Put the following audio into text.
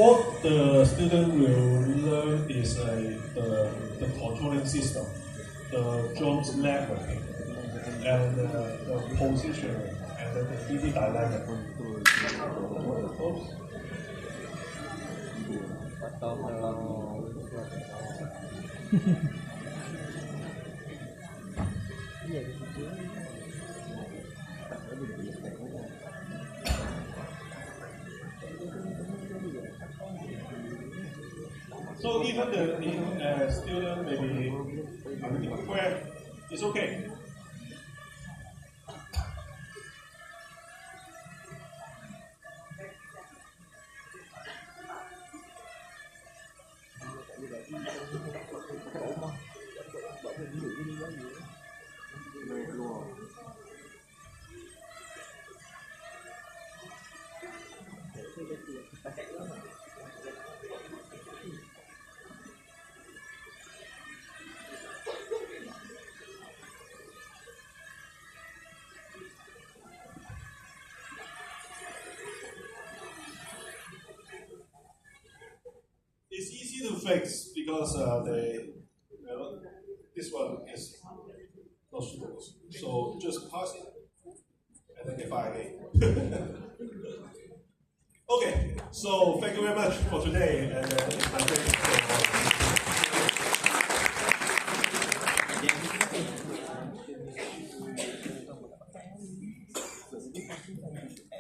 what the student will learn is the controlling system, the joint level, and the positioning, and the 3D dynamic. So even the student maybe where it's okay. It's easy to fix because this one is not suitable. So just pass it and then get fire again. Okay, so thank you very much for today, and I think